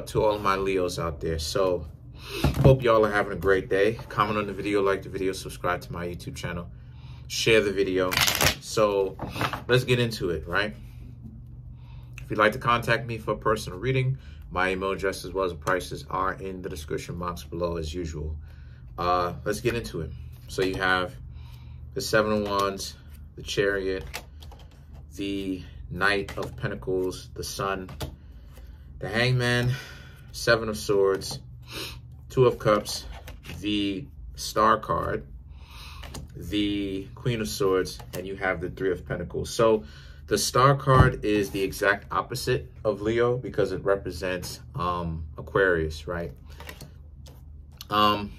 up to all of my Leos out there? So hope y'all are having a great day. Comment on the video, like the video, subscribe to my YouTube channel, share the video. So let's get into it, right? If you'd like to contact me for a personal reading, my email address as well as the prices are in the description box below as usual. Let's get into it. So you have the Seven of Wands, the Chariot, the Knight of Pentacles, the Sun, the Hangman, Seven of Swords, Two of Cups, the Star card, the Queen of Swords, and you have the Three of Pentacles. So the Star card is the exact opposite of Leo because it represents Aquarius, right?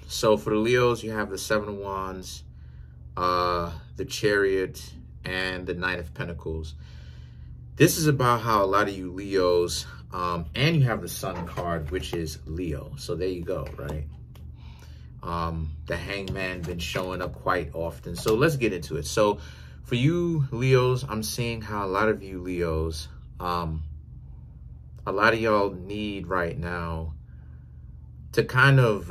So for the Leos, you have the Seven of Wands, the Chariot, and the Knight of Pentacles. This is about how a lot of you Leos, and you have the Sun card, which is Leo. So there you go, right? The Hangman been showing up quite often. So let's get into it. So for you Leos, I'm seeing how a lot of you Leos, a lot of y'all need right now to kind of,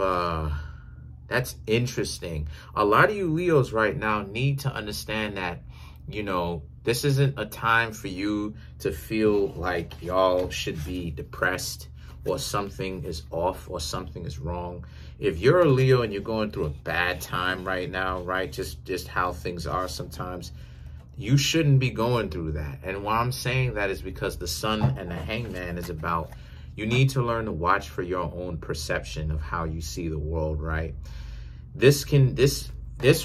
that's interesting. A lot of you Leos right now need to understand that, you know, this isn't a time for you to feel like y'all should be depressed or something is off or something is wrong. If you're a Leo and you're going through a bad time right now, right, just how things are sometimes, you shouldn't be going through that. And why I'm saying that is because the Sun and the Hangman is about, you need to learn to watch for your own perception of how you see the world, right? This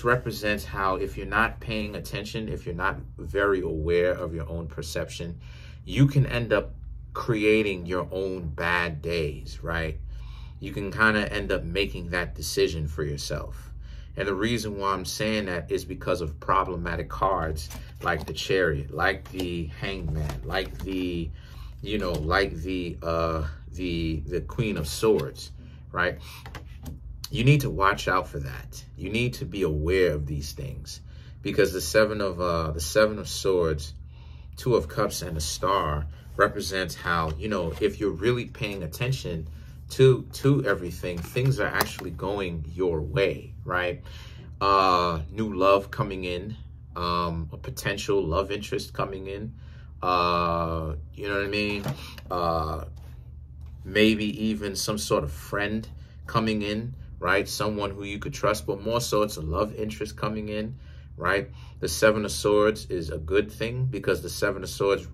represents how if you're not paying attention, if you're not very aware of your own perception, you can end up creating your own bad days, right? You can kind of end up making that decision for yourself. And the reason why I'm saying that is because of problematic cards like the Chariot, like the Hangman, like the, you know, like the Queen of Swords, right? You need to watch out for that. You need to be aware of these things because the Seven of Swords, Two of Cups, and the Star represents how, you know, if you're really paying attention to everything, things are actually going your way, right? New love coming in, a potential love interest coming in, you know what I mean? Maybe even some sort of friend coming in, right? Someone who you could trust, but more so it's a love interest coming in, right? The Seven of Swords is a good thing because the Seven of Swords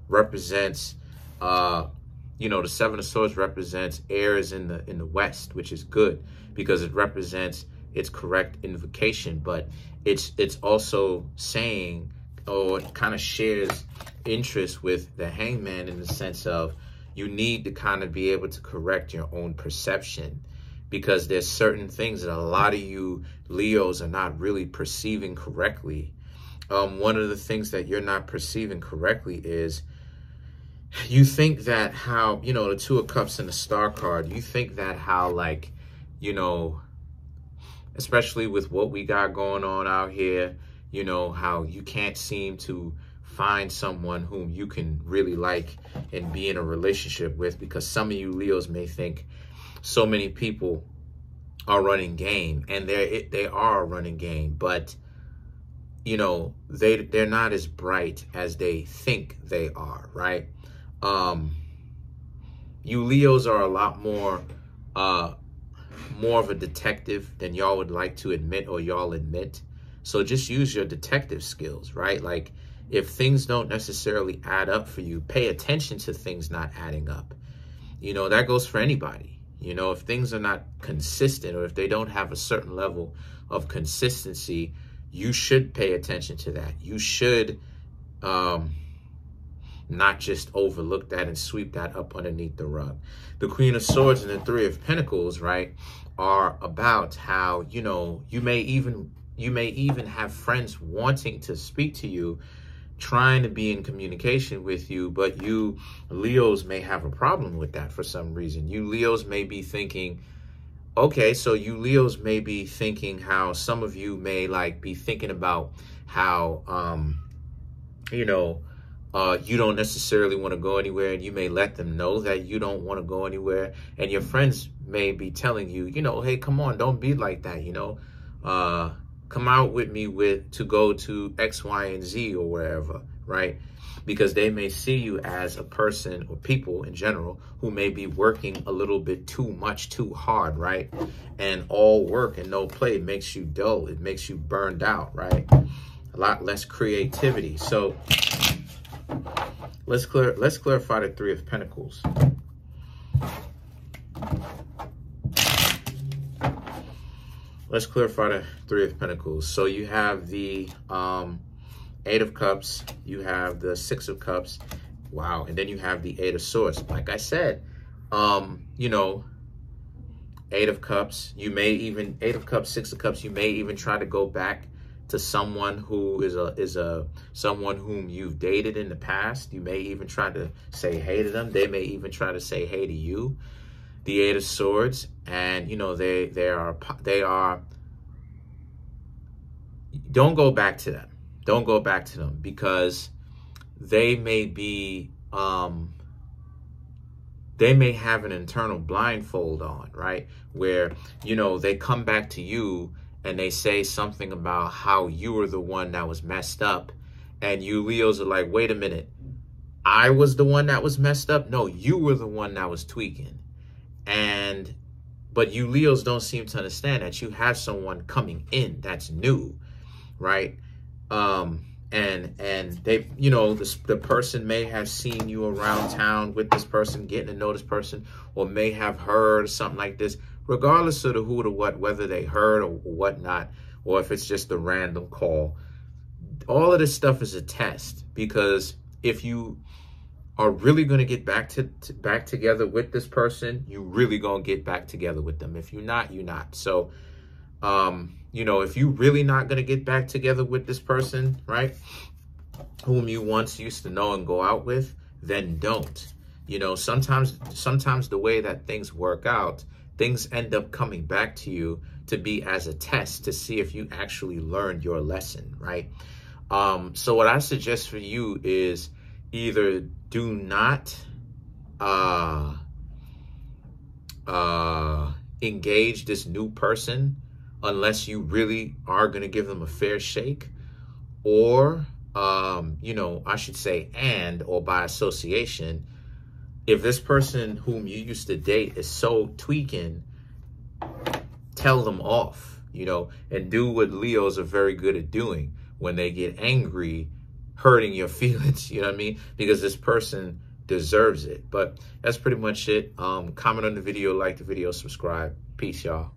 represents, you know, the Seven of Swords represents heirs in the West, which is good because it represents its correct invocation, but it's also saying, or it kind of shares interest with the Hangman in the sense of you need to kind of be able to correct your own perception because there's certain things that a lot of you Leos are not really perceiving correctly. One of the things that you're not perceiving correctly is you think that how, you know, the Two of Cups and the Star card, you think that how, like, you know, especially with what we got going on out here, you know, how you can't seem to find someone whom you can really like and be in a relationship with because some of you Leos may think so many people are running game, and they are a running game, but you know, they're not as bright as they think they are, right? You Leos are a lot more of a detective than y'all would like to admit or y'all admit. So just use your detective skills, right? Like if things don't necessarily add up for you, pay attention to things not adding up. You know, that goes for anybody. You know, if things are not consistent or if they don't have a certain level of consistency, you should pay attention to that. You should not just overlook that and sweep that up underneath the rug. The Queen of Swords and the Three of Pentacles, right, are about how, you know, you may even have friends wanting to speak to you, trying to be in communication with you, but you Leos may have a problem with that for some reason. You Leos may be thinking, okay, so you Leos may be thinking how some of you may like be thinking about how, you know, you don't necessarily want to go anywhere, and you may let them know that you don't want to go anywhere. And your friends may be telling you, you know, hey, come on, don't be like that, you know. Come out with me to go to X, Y, and Z or wherever, right? Because they may see you as a person, or people in general, who may be working a little bit too much, too hard, right? And all work and no play makes you dull. It makes you burned out, right? A lot less creativity. So let's clarify the Three of Pentacles. Let's clarify the Three of Pentacles. So you have the Eight of Cups, you have the Six of Cups, wow, and then you have the Eight of Swords. Like I said, you know, Eight of Cups, you may even, Eight of Cups, Six of Cups, you may even try to go back to someone who is someone whom you've dated in the past. You may even try to say hey to them. They may even try to say hey to you. The Eight of Swords, and you know, they are, don't go back to them. Don't go back to them, because they may be, they may have an internal blindfold on, right? Where, you know, they come back to you and they say something about how you were the one that was messed up. And you Leos are like, wait a minute, I was the one that was messed up? No, you were the one that was tweaking. But you Leos don't seem to understand that you have someone coming in that's new, right? And they, you know, the person may have seen you around town with this person, getting to know this person, or may have heard something like this, regardless of the who to what, whether they heard or whatnot, or if it's just a random call. All of this stuff is a test, because if you are really going to get back together with this person, you really going to get back together with them. If you're not, you're not. So, you know, if you really not going to get back together with this person, right, whom you once used to know and go out with, then don't. You know, sometimes the way that things work out, things end up coming back to you to be as a test to see if you actually learned your lesson, right? So what I suggest for you is either do not engage this new person unless you really are going to give them a fair shake, or, you know, I should say, or by association, if this person whom you used to date is so tweaking, tell them off, you know, and do what Leos are very good at doing when they get angry, hurting your feelings, you know what I mean? Because this person deserves it. But that's pretty much it. Comment on the video, like the video, subscribe. Peace, y'all.